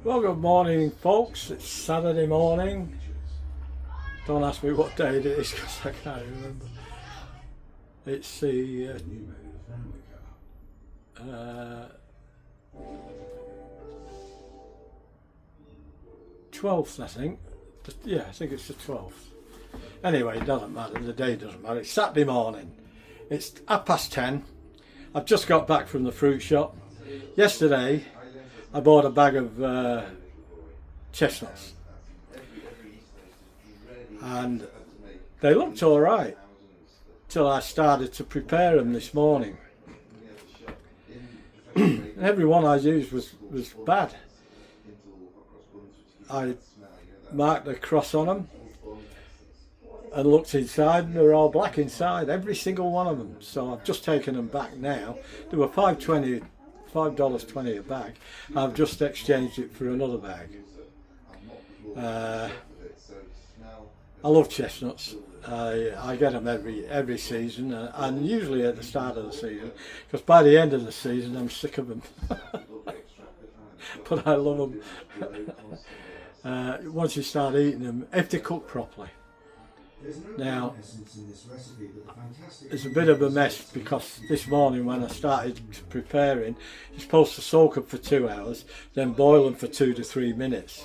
Well, good morning, folks. It's Saturday morning. Don't ask me what day it is because I can't remember. It's the 12th, I think. Yeah, I think it's the 12th. Anyway, it doesn't matter. The day doesn't matter. It's Saturday morning. It's 10:30. I've just got back from the fruit shop. Yesterday, I bought a bag of chestnuts, and they looked all right till I started to prepare them this morning. Every one I used was bad. I marked a cross on them and looked inside, and they were all black inside, every single one of them. So I've just taken them back now. They were $5.20 a bag. I've just exchanged it for another bag. I love chestnuts. I get them every season, and usually at the start of the season, because by the end of the season I'm sick of them. But I love them. Once you start eating them, if they cook properly. Now, it's a bit of a mess because this morning when I started preparing, you're supposed to soak them for 2 hours, then boil them for 2 to 3 minutes.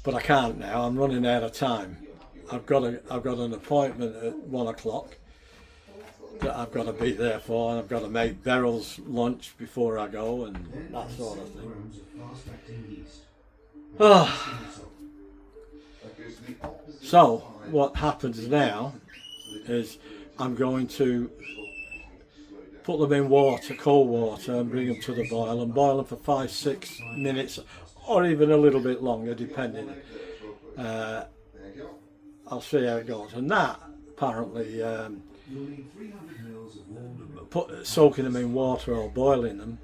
But I can't now. I'm running out of time. I've got an appointment at 1 o'clock that I've got to be there for, and I've got to make Beryl's lunch before I go and that sort of thing. Oh. So what happens now is I'm going to put them in water, cold water, and bring them to the boil and boil them for 5-6 minutes or even a little bit longer depending. I'll see how it goes. And that apparently soaking them in water or boiling them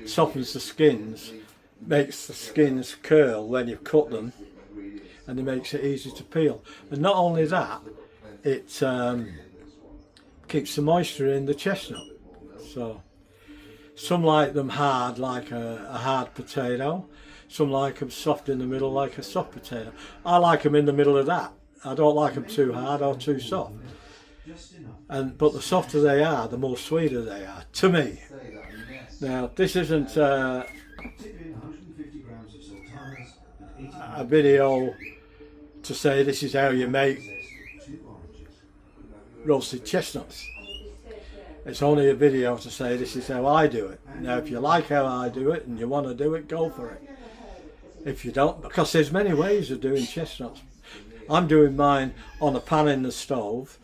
softens the skins, makes the skins curl when you cut them, and it makes it easy to peel. And not only that, it keeps the moisture in the chestnut. So some like them hard, like a hard potato. Some like them soft in the middle, like a soft potato. I like them in the middle of that. I don't like them too hard or too soft. But the softer they are, the more sweeter they are, to me. Now, this isn't a video to say this is how you make roasted chestnuts. It's only a video to say this is how I do it. Now if you like how I do it and you want to do it, go for it. If you don't, because there's many ways of doing chestnuts. I'm doing mine on a pan in the stove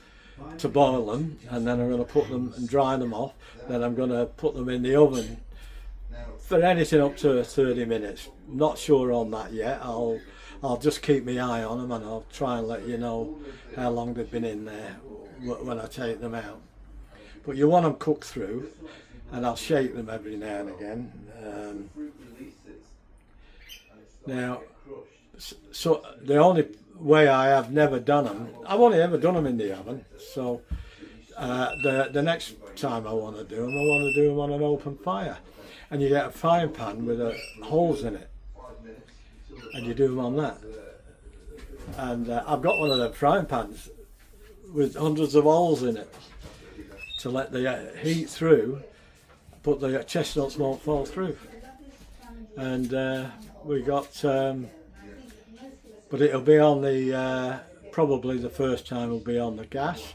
to boil them, and then I'm going to put them and dry them off. Then I'm going to put them in the oven for anything up to 30 minutes. Not sure on that yet. I'll just keep my eye on them, and I'll try and let you know how long they've been in there when I take them out. But you want them cooked through, and I'll shake them every now and again. Now, so the only way I have never done them, I've only ever done them in the oven. So the next time I want to do them, I want to do them on an open fire. And you get a frying pan with holes in it, and you do them on that. And I've got one of them frying pans with hundreds of holes in it to let the heat through, but the chestnuts won't fall through. And we got, but it'll be on the, probably the first time will be on the gas.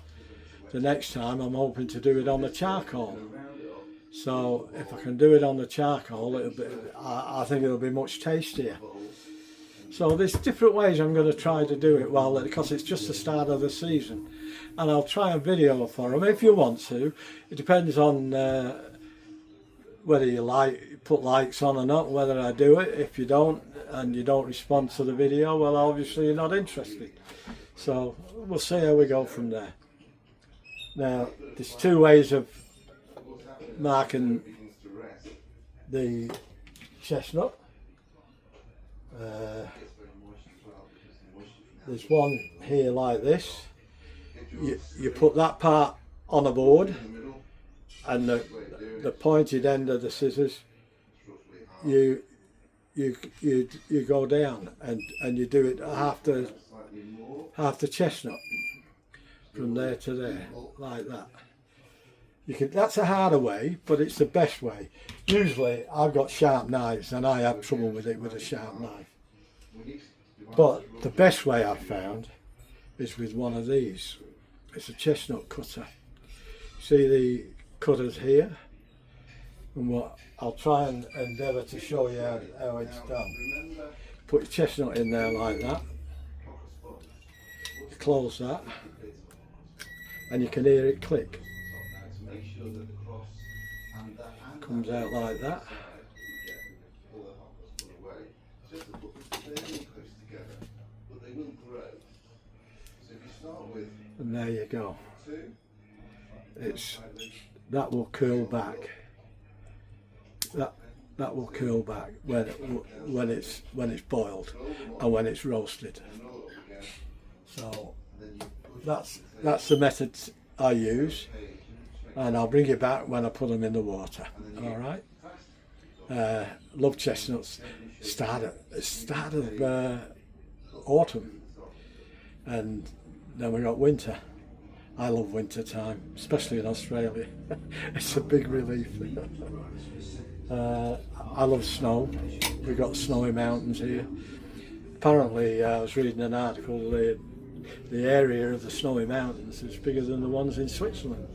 The next time I'm hoping to do it on the charcoal. So if I can do it on the charcoal, I think it'll be much tastier. So there's different ways I'm going to try to do it because it's just the start of the season. And I'll try and video for them if you want to. It depends on whether you put likes on or not, whether I do it. If you don't, and you don't respond to the video, well, obviously you're not interested. So we'll see how we go from there. Now, there's 2 ways of marking the chestnut. There's one here like this. You put that part on a board, and the pointed end of the scissors, you you go down and you do it half the chestnut from there to there, like that. You can, that's a harder way, but it's the best way. Usually I've got sharp knives and I have trouble with it with a sharp knife. But the best way I've found is with one of these. It's a chestnut cutter. See the cutters here? And what I'll try and endeavour to show you how it's done. Put your chestnut in there like that. Close that. And you can hear it click. Comes out like that. And there you go. That will curl back. That will curl back when it's boiled and when it's roasted. So that's the method I use, and I'll bring you back when I put them in the water. All right. Love chestnuts. Start of autumn, and then we got winter. I love winter time, especially in Australia. It's a big relief. I love snow. We've got snowy mountains here. Apparently, I was reading an article, the area of the snowy mountains is bigger than the ones in Switzerland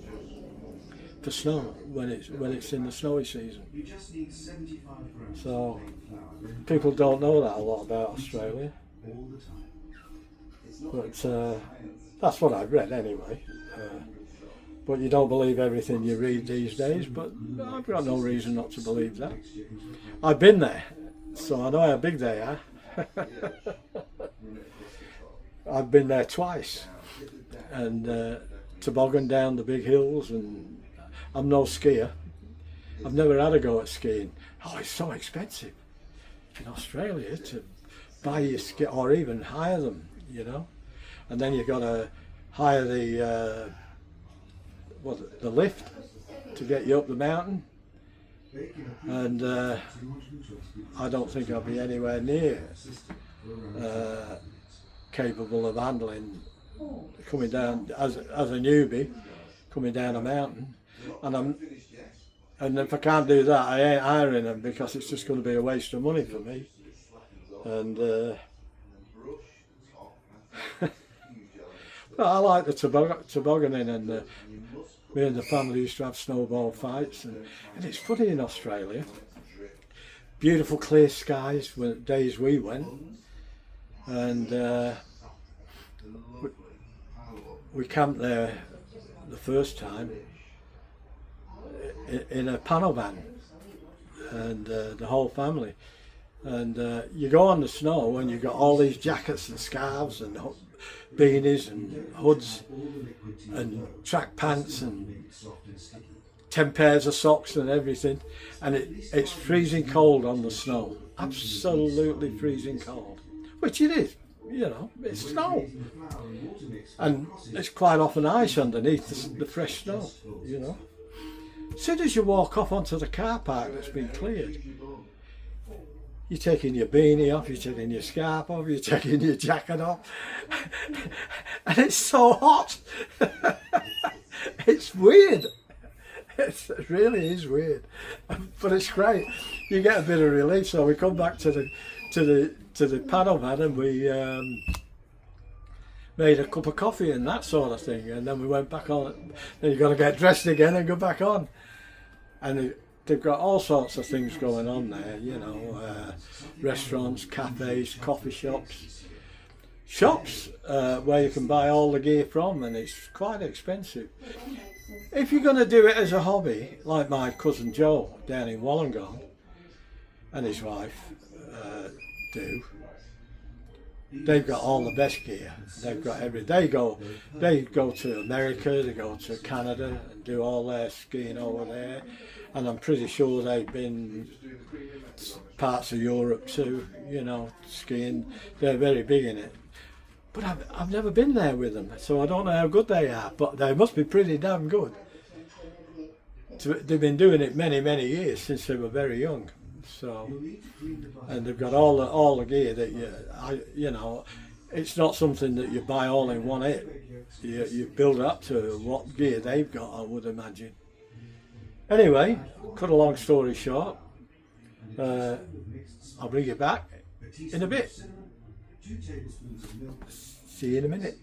for snow when it's in the snowy season. So people don't know that a lot about Australia, but that's what I've read anyway. But you don't believe everything you read these days, but I've got no reason not to believe that. I've been there, so I know how big they are. I've been there twice, and toboggan down the big hills, and I'm no skier. I've never had a go at skiing. Oh, it's so expensive in Australia to buy your ski, or even hire them, you know. And then you've got to hire the lift to get you up the mountain, and I don't think I'll be anywhere near capable of handling coming down as a newbie, coming down a mountain. And if I can't do that, I ain't hiring them, because it's just going to be a waste of money for me. And but I like the tobogganing, and me and the family used to have snowball fights, and it's funny in Australia. Beautiful clear skies when days we went, and we camped there the first time in a panel van, and the whole family. And you go on the snow and you've got all these jackets and scarves and beanies and hoods and track pants and 10 pairs of socks and everything, and it's freezing cold on the snow, absolutely freezing cold, which it is, you know, it's snow, and it's quite often ice underneath the fresh snow, you know. As soon as you walk off onto the car park that's been cleared, you're taking your beanie off, you're taking your scarf off, you're taking your jacket off, and it's so hot. It's weird. It really is weird, but it's great. You get a bit of relief. So we come back to the panel van, and we made a cup of coffee and that sort of thing, and then we went back on. Then you got to get dressed again and go back on, and they've got all sorts of things going on there, you know, restaurants, cafes, coffee shops where you can buy all the gear from, and it's quite expensive. If you're going to do it as a hobby, like my cousin Joe down in Wollongong and his wife do, they've got all the best gear. They've got they go to America, they go to Canada and do all their skiing over there, and I'm pretty sure they've been parts of Europe too, you know, skiing. They're very big in it. But I've never been there with them, so I don't know how good they are, but they must be pretty damn good. They've been doing it many, many years, since they were very young. So, and they've got all the gear that you know, it's not something that you buy all in one hit. You build it up to what gear they've got, I would imagine. Anyway, cut a long story short, I'll bring you back in a bit. See you in a minute.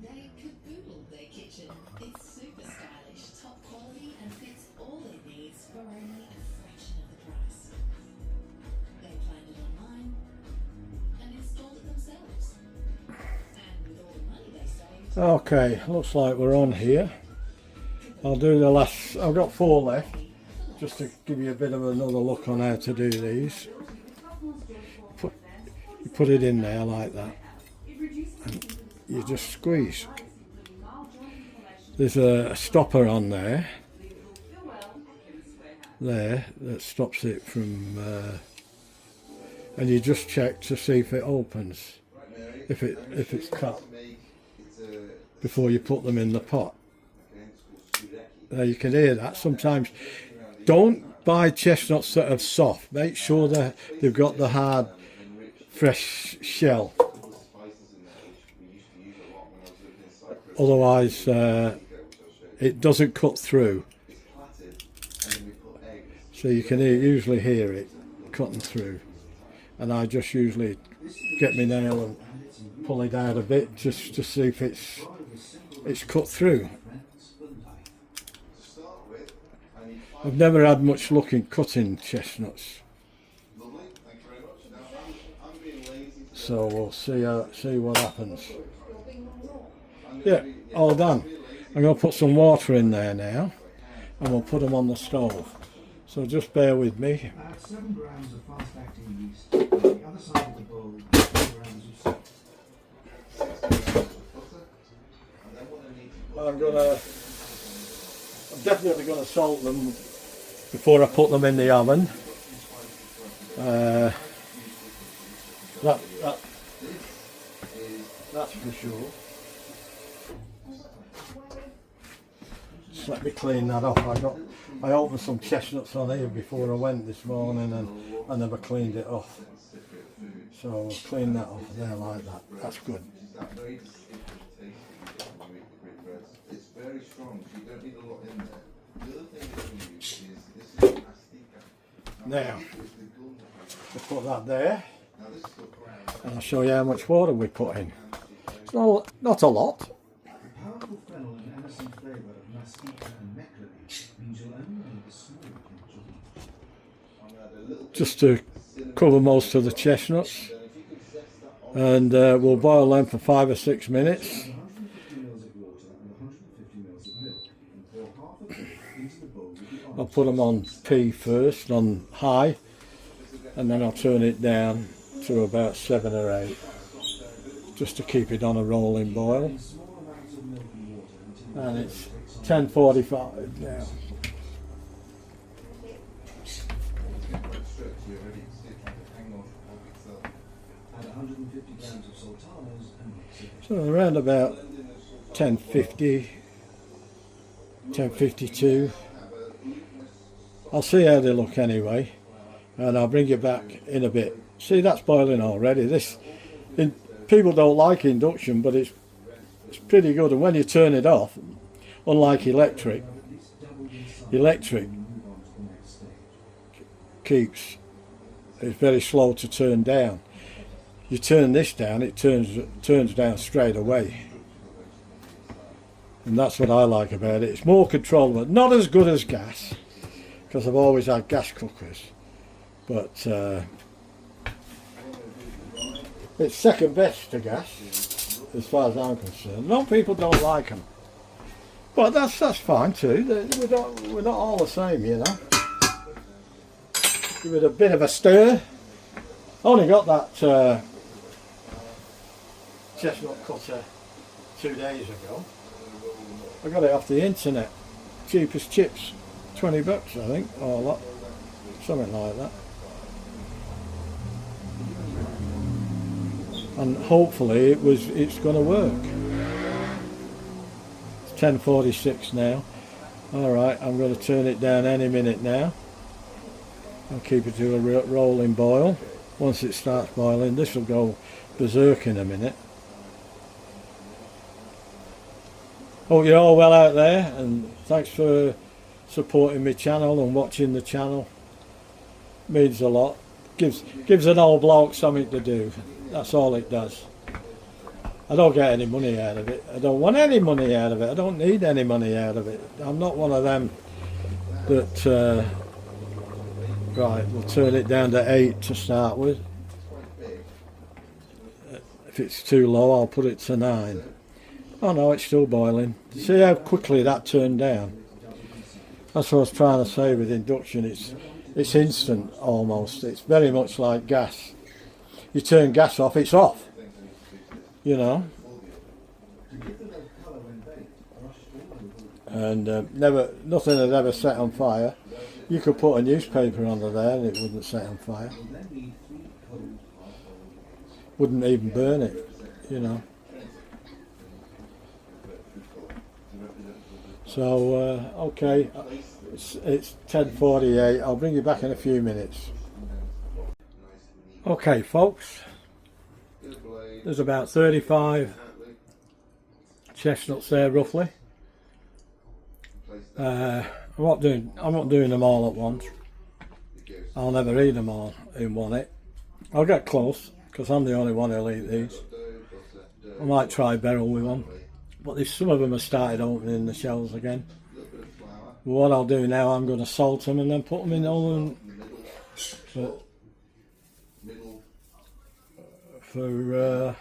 They caboodled their kitchen. It's super stylish, top quality, and fits all their needs for only a fraction of the price. They planned it online and installed it themselves. And with all the money they saved... Okay, looks like we're on here. I'll do the last, I've got 4 left, just to give you a bit of another look on how to do these. You put it in there like that, and you just squeeze. There's a stopper on there that stops it from, and you just check to see if it opens, if it's cut, before you put them in the pot. You can hear that. Sometimes don't buy chestnuts that are soft. Make sure that they've got the hard, fresh shell. Otherwise, it doesn't cut through. So you can usually hear it cutting through. And I just usually get my nail and pull it out a bit just to see if it's cut through. I've never had much luck in cutting chestnuts, so we'll see what happens. Yeah, all done. I'm going to put some water in there now, and we'll put them on the stove. So just bear with me. Add 7 grams of fast-acting yeast. On the other side of the bowl, 7 grams of salt. I'm definitely going to salt them before I put them in the oven. That's for sure. Just let me clean that off. I opened some chestnuts on here before I went this morning, and I never cleaned it off. So I'll clean that off there like that. That's good. It's very strong, so you don't need a lot in there. The other thing that we use is this is mastica. Now, we'll put that there, and I'll show you how much water we put in. It's not a lot. The powerful fennel and anising flavour of mastica and meclany means you'll only need a small pinch of each. Just to cover most of the chestnuts, and we'll boil them for 5 or 6 minutes. 150 ml of water and 150 ml of milk, and pour half a cup into the bowl with the I'll put them on P first, on high, and then I'll turn it down to about 7 or 8, just to keep it on a rolling boil. And it's 10:45 now. Add 150 grams of sultanas and mix it. So around about 10:50, 10:52. I'll see how they look anyway, and I'll bring you back in a bit. See, that's boiling already. People don't like induction, but it's pretty good. And when you turn it off, unlike electric keeps, it's very slow to turn down. You turn this down, it turns down straight away. And that's what I like about it. It's more controllable. Not as good as gas, because I've always had gas cookers, but it's second best to gas as far as I'm concerned. A lot of people don't like them, but that's fine too. We're not all the same, you know. Give it a bit of a stir. I only got that chestnut cutter 2 days ago. I got it off the internet. Cheap as chips, 20 bucks I think, or a lot, something like that. And hopefully it's going to work. It's 10:46 now. Alright, I'm going to turn it down any minute now. I'll keep it to a rolling boil. Once it starts boiling, this will go berserk in a minute. Hope you're all well out there, and thanks for supporting my channel and watching the channel. Means a lot. Gives an old bloke something to do. That's all it does. I don't get any money out of it. I don't want any money out of it. I don't need any money out of it. I'm not one of them that right, we'll turn it down to 8 to start with. If it's too low, I'll put it to 9. Oh no, it's still boiling. See how quickly that turned down? That's what I was trying to say with induction. It's instant almost. It's very much like gas. You turn gas off, it's off. You know. And nothing had ever set on fire. You could put a newspaper under there and it wouldn't set on fire. Wouldn't even burn it, you know. So okay, it's 10:48. I'll bring you back in a few minutes. Okay, folks, there's about 35 chestnuts there roughly. I'm not doing them all at once. I'll never eat them all in one hit. I'll get close because I'm the only one who'll eat these. I might try Beryl with one, but some of them have started opening the shells again. But what I'll do now, I'm going to salt them and then put them in oven for and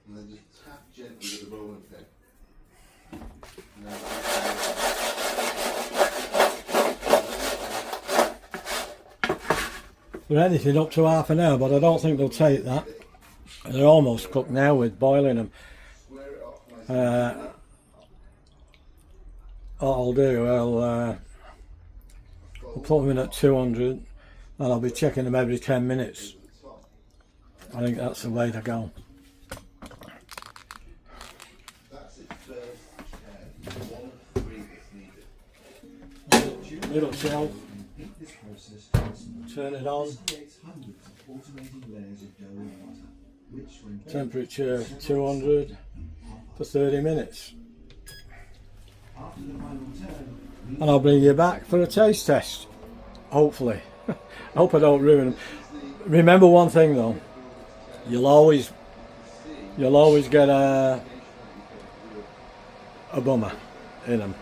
then just tap gently with the rolling pin. they're anything up to half an hour, but I don't think they'll take that. They're almost cooked now with boiling them. What I'll do, I'll put them in at 200 and I'll be checking them every 10 minutes. I think that's the way to go. Little shell, turn it on, temperature 200 for 30 minutes. And I'll bring you back for a taste test, hopefully. I hope I don't ruin them. Remember one thing though, you'll always get a bummer in them.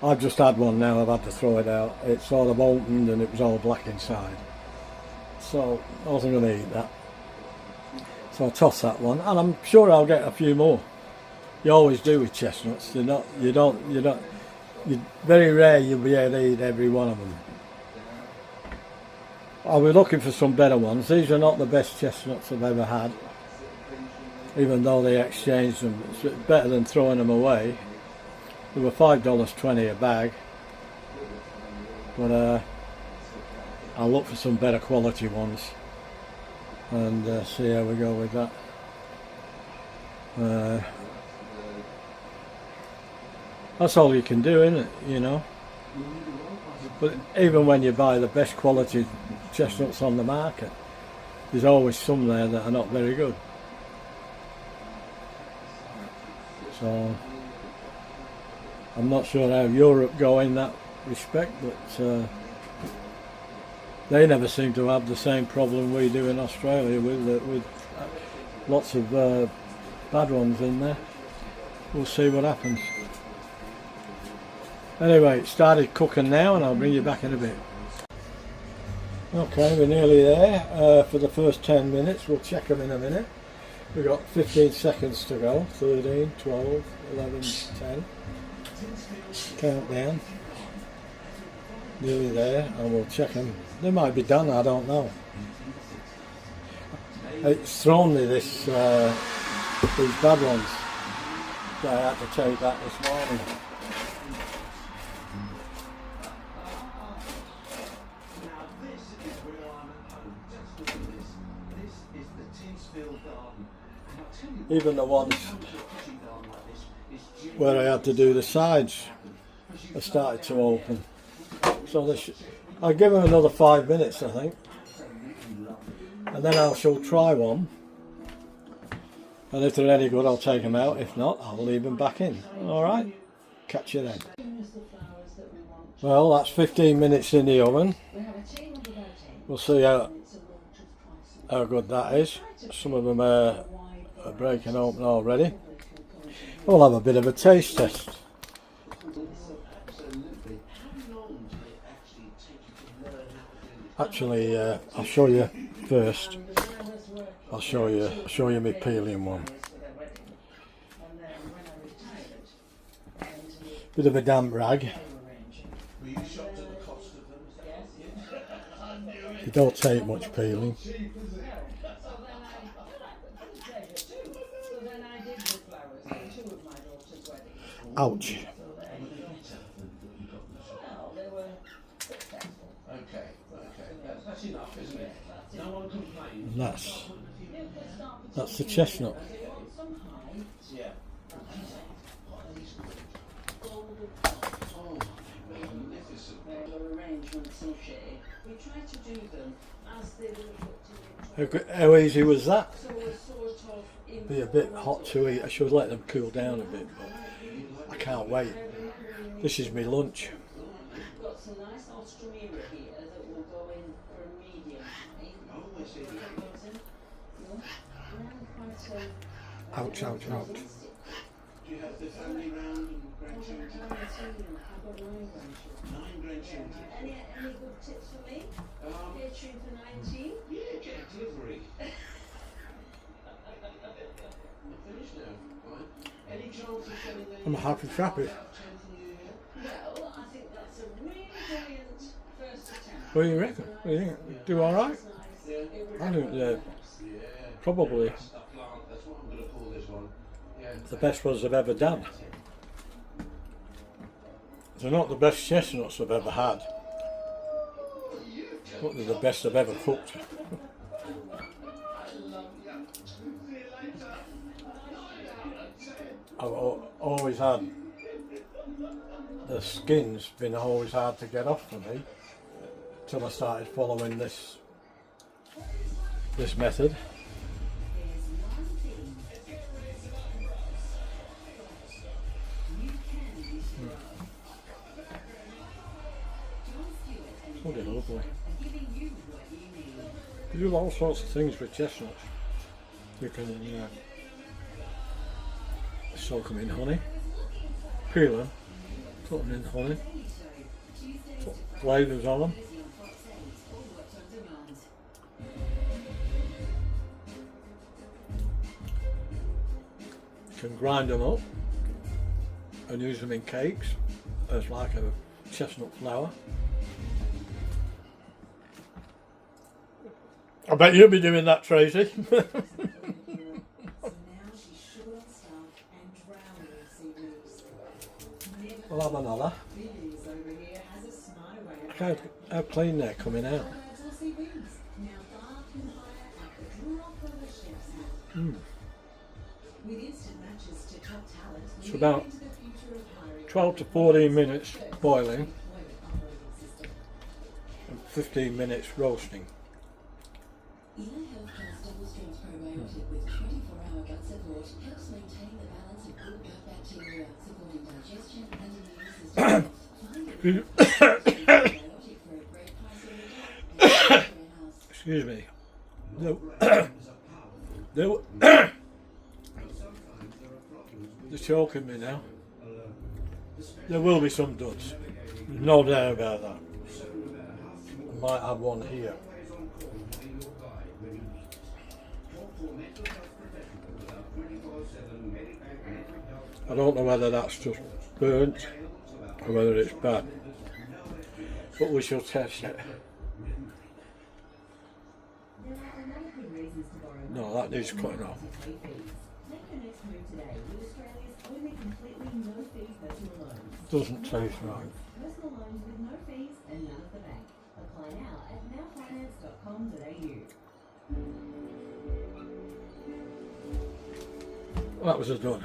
I've just had one now, I've had to throw it out. It sort of opened and it was all black inside. So I wasn't going to eat that. So I'll toss that one, and I'm sure I'll get a few more. You always do with chestnuts. Very rare you'll be able to eat every one of them. I'll be looking for some better ones. These are not the best chestnuts I've ever had, even though they exchanged them. It's better than throwing them away. They were $5.20 a bag, but I'll look for some better quality ones and see how we go with that. That's all you can do, isn't it? You know. But even when you buy the best quality chestnuts on the market, there's always some there that are not very good. So I'm not sure how Europe go in that respect, but they never seem to have the same problem we do in Australia with lots of bad ones in there. We'll see what happens. Anyway, it started cooking now and I'll bring you back in a bit. Okay, we're nearly there for the first 10 minutes. We'll check them in a minute. We've got 15 seconds to go. 13, 12, 11, 10. Countdown. Nearly there, and we'll check them. They might be done, I don't know. It's thrown me these bad ones. So I had to take that this morning. Even the ones where I had to do the sides have started to open. So I'll give them another 5 minutes, I think, and then I shall try one. And if they're any good, I'll take them out. If not, I'll leave them back in. All right. Catch you then. Well, that's 15 minutes in the oven. We'll see how good that is. Some of them are breaking open already. We'll have a bit of a taste test. Actually, I'll show you first. I'll show you my peeling one. Bit of a damp rag. You don't take much peeling. Ouch. And that's the chestnut. How easy was that? Be a bit hot to eat. I should let them cool down a bit, but I can't wait. This is my lunch. Ouch, ouch, ouch. Do you have the family round and grandchildren? I've got 9 grandchildren. Any good tips for me? Catering for 19? Yeah, get a delivery. I'm finished now, right? Any chance of selling them? I'm a happy chappy. Well, I think that's a really brilliant first attempt. What do you reckon? What do you think? Do alright? Yeah. I think probably That's what I'm going to call this one. Yeah. the best ones I've ever done. They're not the best chestnuts I've ever had, but they're the best I've ever cooked. I've always had, the skin's been always hard to get off for me, till I started following this method. Oh, they're lovely. You do all sorts of things with chestnuts. You can soak them in honey, peel them, put them in honey, put flavours on them. You can grind them up and use them in cakes as like a chestnut flour. I bet you'll be doing that, Tracy. We'll have another. Look how clean they're coming out. It's about 12 to 14 minutes boiling and 15 minutes roasting. Eli Healthcare's double-strength probiotic with 24-hour gut support helps maintain the balance of good gut bacteria, supporting digestion and immune system. Find it in probiotic for a great price in the warehouse. Excuse me. They're choking me now. There will be some duds. No doubt about that. I might have one here. I don't know whether that's just burnt or whether it's bad, but we shall test it. No, that needs cutting off. Doesn't taste right. Personal loans with no fees and none of the bank. Apply now at nowfinance.com.au. That was a done.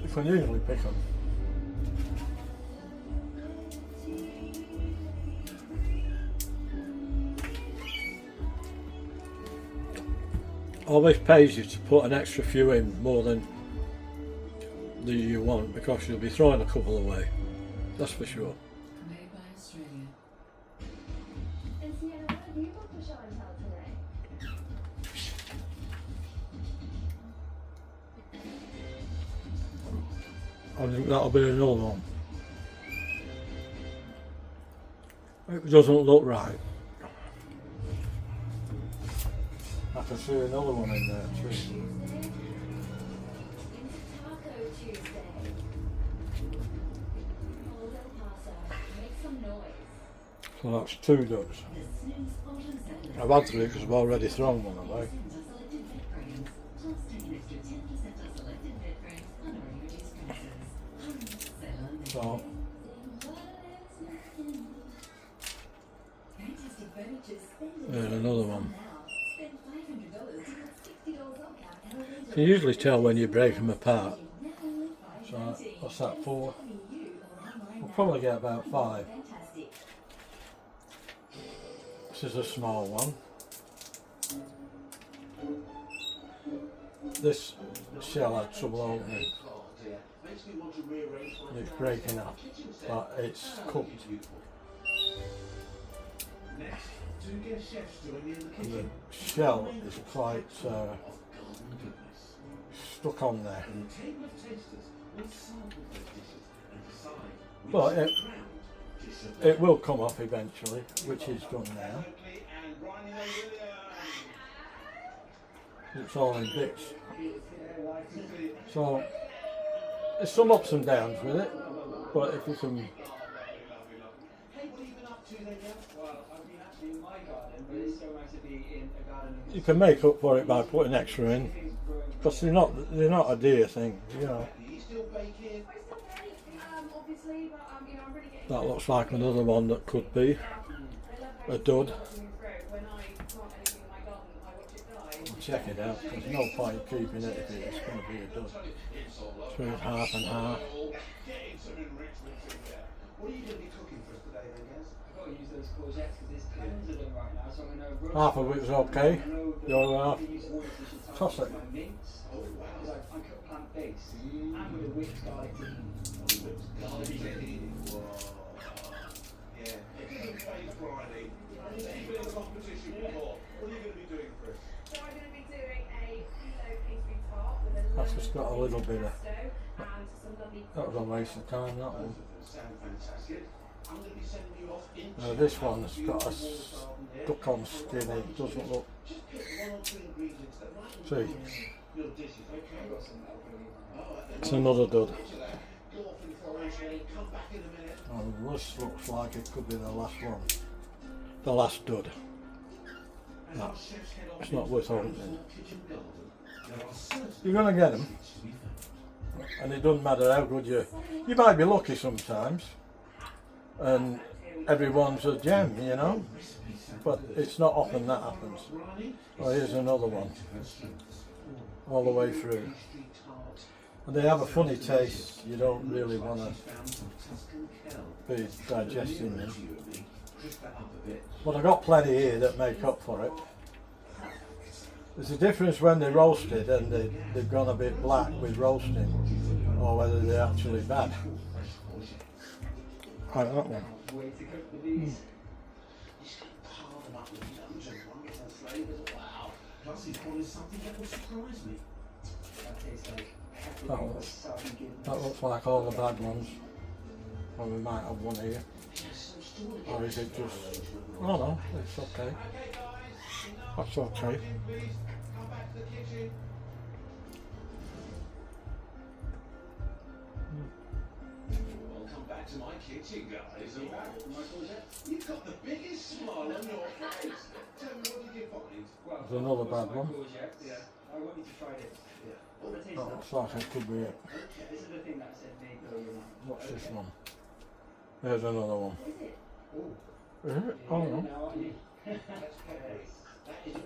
You can usually pick them. always pays you to put an extra few in, more than you want, because you'll be throwing a couple away. That's for sure. Made by Australia. And Sienna, what have you got for show and tell today? I think that'll be another one. It doesn't look right. I can see another one in there too. Tuesday. Into Taco Tuesday. Old El Paso, make some noise. So that's 2 ducks. The snooze bottom set. I've had 3 because I've already thrown one away. Selected bed frames. Plus take an extra 10% off selected bed frames on already reduced prices. Hurry, sale on So Fantastic furniture. Spend there's another one. now. Spend $500 to get $60 off our elevator. You can usually tell when you break them apart. So what's that, 4? We'll probably get about 5. Fantastic. This is a small one. This shell had trouble opening. It's breaking up, but it's cooked. Next, 2 guest chefs join me in the And kitchen. the shell is quite stuck on there. And the table of tasters will sample those dishes and decide which But crowned dish of it will come off eventually, which is done now. It's all in bits. So there's some ups and downs with it, but if you can, Hey, what have you been up to then, yeah? Well, I've been actually in my garden, but it's so nice to be in a garden. you can make up for it by putting extra in, because they're not a dear thing, you know. Are you still baking? We're still bake, obviously, but you know, I'm really getting. That looks like another one that could be I love a dud. when I plant anything in my garden, I watch it die. Check it out. There's no point keeping it if it's going to be a dud. So it's half and half. Getting some enrichments in there. What are you going to be cooking for us today then, guys? I've got to use those courgettes because there's tons of them right now, so I'm going to roast Half of it's okay. I know The other half, they use oil to should toss it. my mince. Oh, wow. Because I'm cooked plant-based. And with a whipped garlic tahini. Garlic tahini. Whoa. Yeah. It isn't Faith Friday. You've been in a competition before. What are you going to be doing for us? So I'm going to be doing a phyllo pastry tart with a That's just got a little bit of. pesto and some lovely. That was a waste of time, that one. Sound fantastic. I'm going to be sending you off into This one's got a stuck on skin. It doesn't look. just pick 1 or 2 ingredients that might See, your dishes, okay? I've got some help for you. it's another dud. Go off in formation, come back in a minute. And this looks like it could be the last one. The last dud. No, it's not worth opening. You're going to get them. And it doesn't matter how good you might be lucky sometimes, and everyone's a gem, you know, but it's not often that happens. Oh, here's another one, all the way through, and they have a funny taste. You don't really want to be digesting them, but I got plenty here that make up for it. There's a difference when they're roasted and they've gone a bit black with roasting, or whether they're actually bad. I like that one. Way to cook with these. You just pile them up with loads of ones and flavours. Wow. Plus he's calling something that will surprise me. That tastes like That looks like all the bad ones. Well, we might have one here. Or is it just... Oh no, it's okay. That's okay. Come back to the kitchen. Welcome back to my kitchen, guys. You've got the biggest smile on your face. Tell me, what did you find? Well, There's another bad one. Yeah. I want you to try this. Yeah. What the taste That looks like it could be it. Okay, this is the thing that said make What's this one? There's another one. Is it? Is it? Oh no.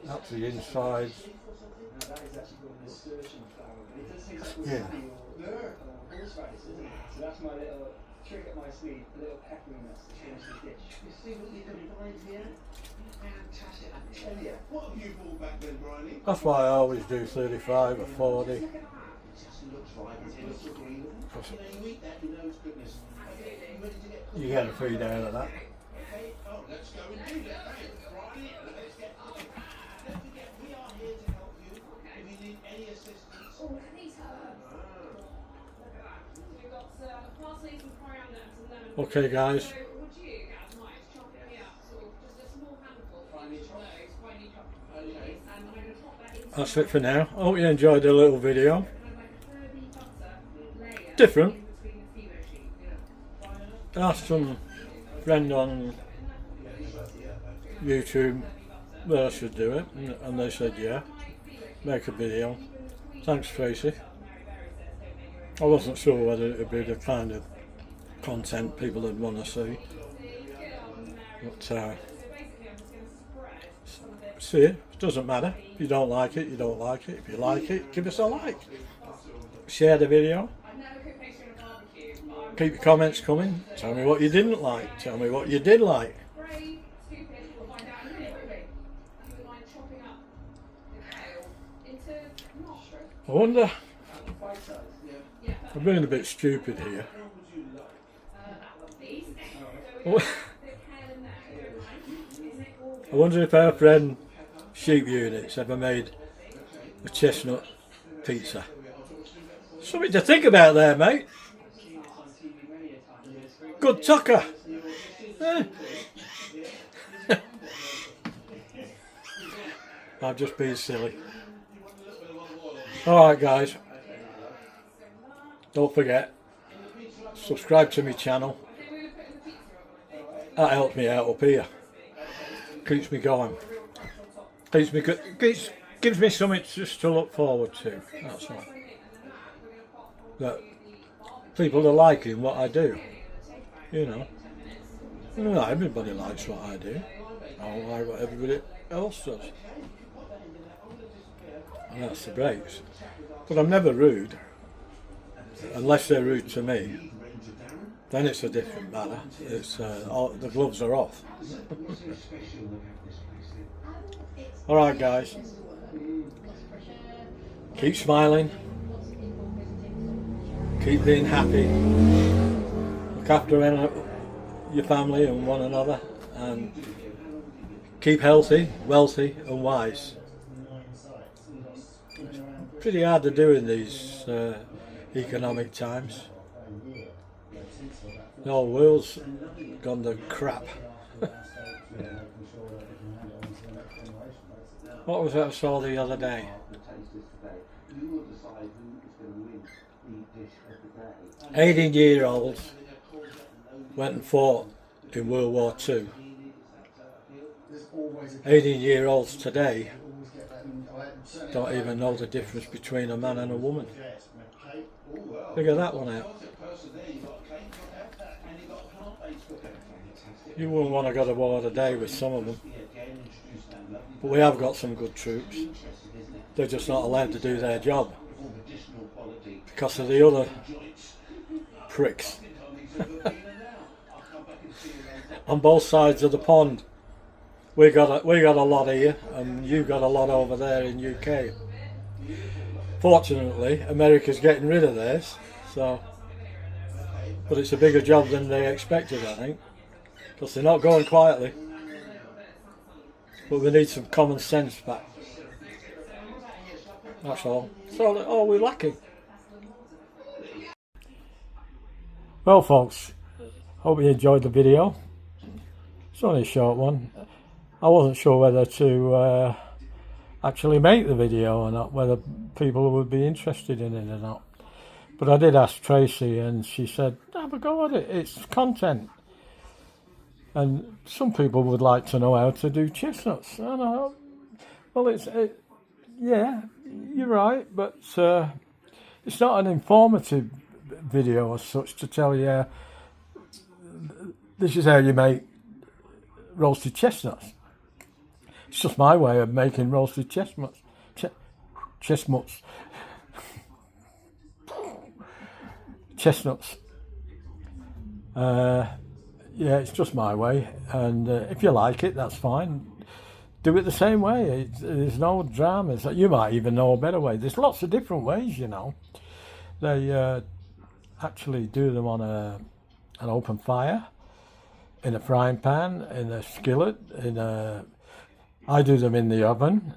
That's the inside. No, that is actually called an nasturtium flower, but it does taste like Yeah. wasabi or horseradish, isn't it? So that's my little trick up my sleeve, a little pepperiness to finish the dish. You see what you can find here? Fantastic, I tell you. What have you brought back then, Bryony? That's why I always do 35 or 40. It just looks right, it looks agreeable. You know, you eat that, you know it's goodness. Okay, you ready to get You get a feed out of that. Okay, oh, let's go and do that. Hey, Bryony, let's get cooking. Don't forget, we are here to help you. If you need any assistance. Oh, these herbs. Look at that. So we've got parsley, some coriander, and some lemon. Okay, guys. So would you, guys, mind chopping me up sort of just a small handful of Finely each of chopped? those, finely chopped, Okay. please, and I'm going to pop that into That's it for now. Hope you enjoyed the little video. kind of like a herby butter layer Different. in between the phyllo sheet. I asked some friend on YouTube whether I should do it, and they said yeah, make a video. Thanks, Tracy. I wasn't sure whether it would be the kind of content people would want to see, but see, it doesn't matter. If you don't like it, you don't like it. If you like it, give us a like. Share the video. I've never cooked pastry on a barbecue, but I'm Keep your comments coming. Tell me what you didn't like. Tell me what you did like. brave, stupid, we'll find out really quickly. If you would mind chopping up the kale into not I wonder, Bite size, yeah. yeah, I'm being a bit stupid here. that one, please. I So we got the kale in there. Isn't it gorgeous? wonder if our friend Sheep Units ever made a chestnut pizza. Something to think about there, mate. Good tucker. Eh. I've just been silly. Alright guys, don't forget, subscribe to my channel. That helps me out up here. Keeps me going. Keeps me good. Gives me something just to look forward to. That's all. That people are liking what I do. You know. Not everybody likes what I do. I don't like what everybody else does. And that's the breaks. But I'm never rude. Unless they're rude to me. Then it's a different matter. It's the gloves are off. Alright guys. Keep smiling. Keep being happy. Look after your family and one another. And keep healthy, wealthy and wise. Pretty hard to do in these economic times. The whole world's gone to crap. What was that I saw the other day? 18-year-olds went and fought in World War II. 18-year-olds today don't even know the difference between a man and a woman. Figure that one out. You wouldn't want to go to war today with some of them. But we have got some good troops. They're just not allowed to do their job because of the other pricks on both sides of the pond. We got a lot here, and you got a lot over there in UK. Fortunately, America's getting rid of theirs, so. But it's a bigger job than they expected, I think, because they're not going quietly. But we need some common sense back. That's all. That's all we're lacking. Well, folks, hope you enjoyed the video. It's only a short one. I wasn't sure whether to actually make the video or not, whether people would be interested in it or not. But I did ask Tracy, and she said, have a go at it. It's content. And some people would like to know how to do chestnuts. And I, well, yeah, you're right, but it's not an informative video as such to tell you this is how you make roasted chestnuts. It's just my way of making roasted chestnuts. Chestnuts. Yeah, it's just my way, and if you like it, that's fine. Do it the same way. There's no dramas. You might even know a better way. There's lots of different ways, you know. They actually do them on an open fire, in a frying pan, in a skillet, I do them in the oven.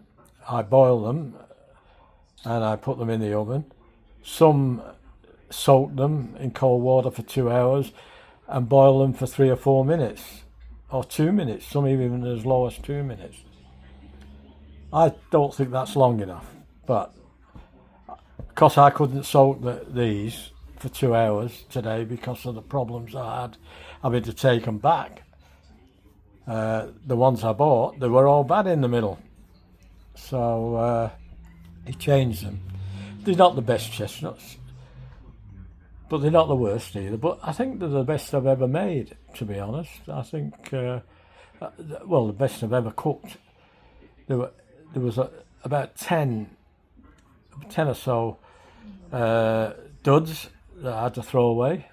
I boil them and I put them in the oven. Some soak them in cold water for 2 hours and boil them for 3 or 4 minutes, or 2 minutes, some even as low as 2 minutes. I don't think that's long enough, but because I couldn't soak these for 2 hours today because of the problems I had having to take them back, the ones I bought, they were all bad in the middle, so he changed them. They're not the best chestnuts, but they're not the worst either. But I think they're the best I've ever made, to be honest. I think, well, the best I've ever cooked. There was about 10 or so duds that I had to throw away.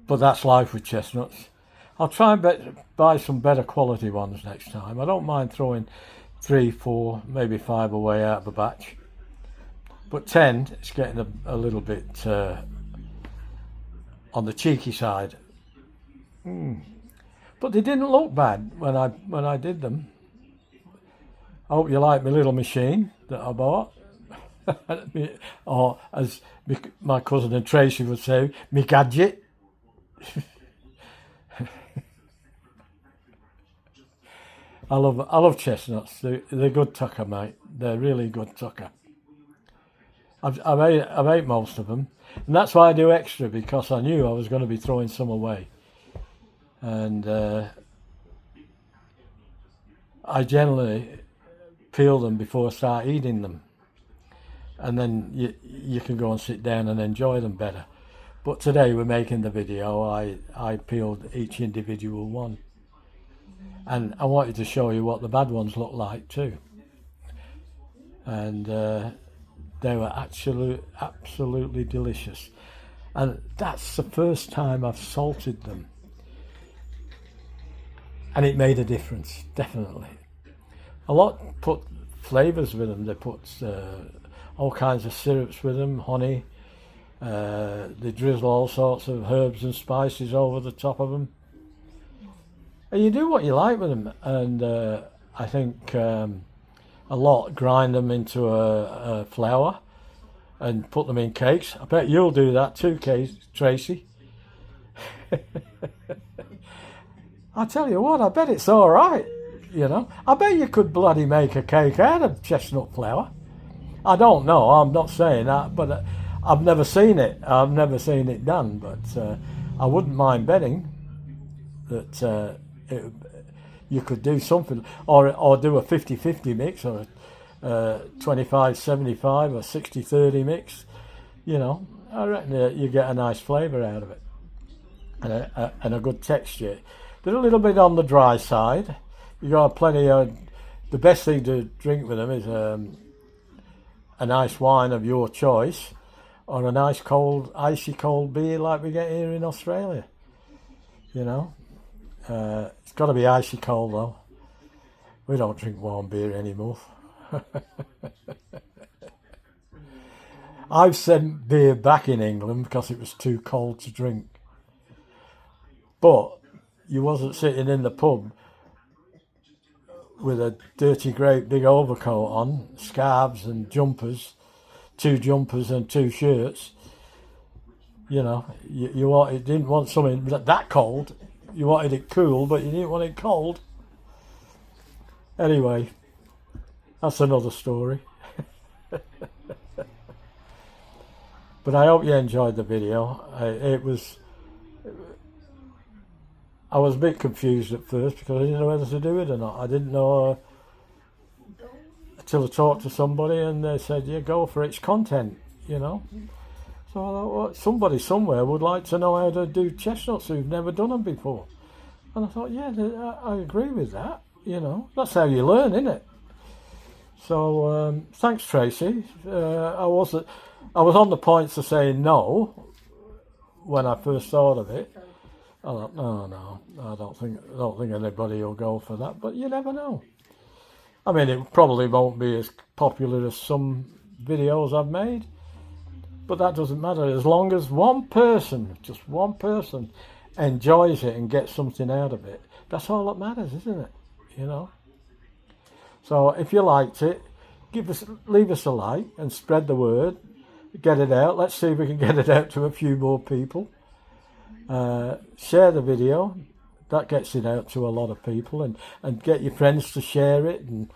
But that's life with chestnuts. I'll try and buy some better quality ones next time. I don't mind throwing 3, 4, maybe 5 away out of a batch. But 10, it's getting a little bit on the cheeky side. But they didn't look bad when I did them. I hope you like my little machine that I bought. Or as my cousin and Tracy would say, me gadget. I love chestnuts. They're good tucker, mate. They're really good tucker. I've ate most of them, and that's why I do extra, because I knew I was going to be throwing some away, and I generally peel them before I start eating them, and then you can go and sit down and enjoy them better. But today we're making the video. I peeled each individual one, and I wanted to show you what the bad ones look like too, and they were absolutely delicious. And that's the first time I've salted them, and it made a difference, definitely. A lot put flavours with them. They put all kinds of syrups with them, honey. They drizzle all sorts of herbs and spices over the top of them. And you do what you like with them. And I think a lot grind them into a flour and put them in cakes. I bet you'll do that too, Tracy. I tell you what, I bet it's all right. You know, I bet you could bloody make a cake out of chestnut flour. I don't know, I'm not saying that, but I've never seen it. I've never seen it done, but I wouldn't mind betting that you could do something, or do a 50-50 mix, or a 25-75 or 60-30 mix. You know, I reckon you get a nice flavour out of it, and a good texture. They're a little bit on the dry side. You got plenty of. The best thing to drink with them is a nice wine of your choice, or a nice cold, icy cold beer like we get here in Australia. You know, it's got to be icy cold though. We don't drink warm beer anymore. I've sent beer back in England because it was too cold to drink. But you wasn't sitting in the pub with a dirty great big overcoat on, scarves and jumpers, 2 jumpers and 2 shirts. You know, you didn't want something that cold. You wanted it cool, but you didn't want it cold. Anyway, that's another story. But I hope you enjoyed the video. I was a bit confused at first because I didn't know whether to do it or not. I didn't know until I talked to somebody and they said, yeah, go for its content, you know. So I thought, well, somebody somewhere would like to know how to do chestnuts who've never done them before. And I thought, yeah, I agree with that, you know. That's how you learn, isn't it? So thanks, Tracy. I was on the point of saying no when I first thought of it, I thought, no, I don't think anybody will go for that. But you never know. I mean, it probably won't be as popular as some videos I've made, but that doesn't matter. As long as one person, just one person, enjoys it and gets something out of it, that's all that matters, isn't it? You know. So if you liked it, leave us a like and spread the word. Get it out. Let's see if we can get it out to a few more people. Share the video. That gets it out to a lot of people, and get your friends to share it and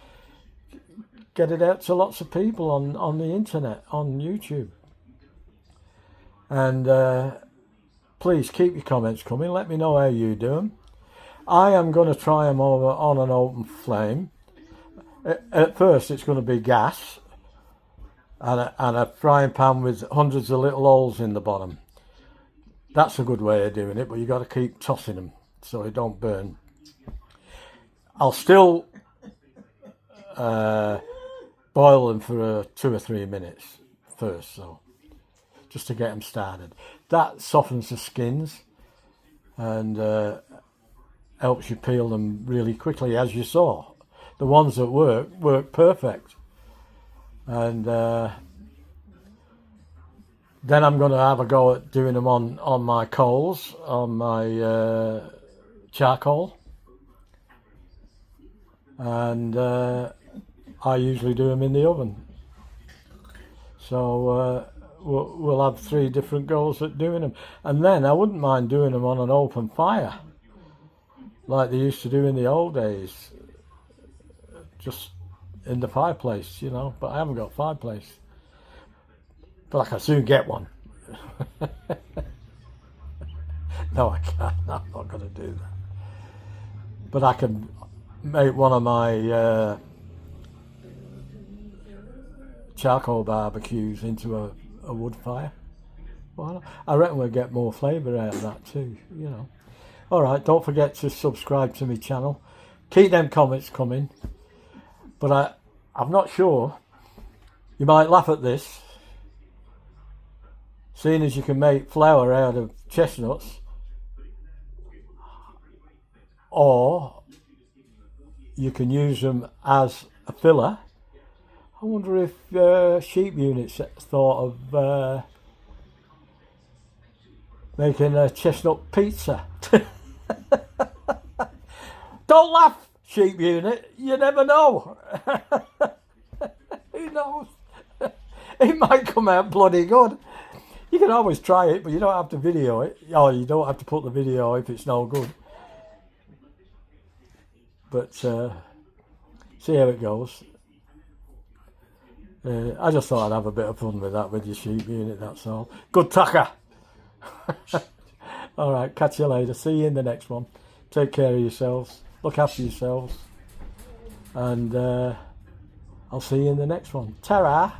get it out to lots of people on the internet, on YouTube. And please keep your comments coming. Let me know how you do them. I am going to try them over on an open flame. At first it's going to be gas and a frying pan with hundreds of little holes in the bottom. That's a good way of doing it, but you've got to keep tossing them so they don't burn. I'll still boil them for 2 or 3 minutes first, so just to get them started. That softens the skins and helps you peel them really quickly, as you saw. The ones that work perfect. And then I'm going to have a go at doing them on my coals, on my charcoal. And I usually do them in the oven. So we'll have 3 different goes at doing them. And then I wouldn't mind doing them on an open fire, like they used to do in the old days. Just in the fireplace, you know, but I haven't got a fireplace. But I can soon get one. No, I can't. I'm not going to do that. But I can make one of my charcoal barbecues into a wood fire. Well, I reckon we'll get more flavour out of that too, you know. Alright, don't forget to subscribe to my channel. Keep them comments coming. But I'm not sure. You might laugh at this. Seeing as you can make flour out of chestnuts, or you can use them as a filler. I wonder if sheep units thought of making a chestnut pizza. Don't laugh, sheep unit. You never know. Who knows? It might come out bloody good. You can always try it, but you don't have to video it. Or you don't have to put the video if it's no good. But see how it goes. I just thought I'd have a bit of fun with that with your sheep unit, that's all. Good tucker. Alright, catch you later. See you in the next one. Take care of yourselves. Look after yourselves. And I'll see you in the next one. Ta-ra!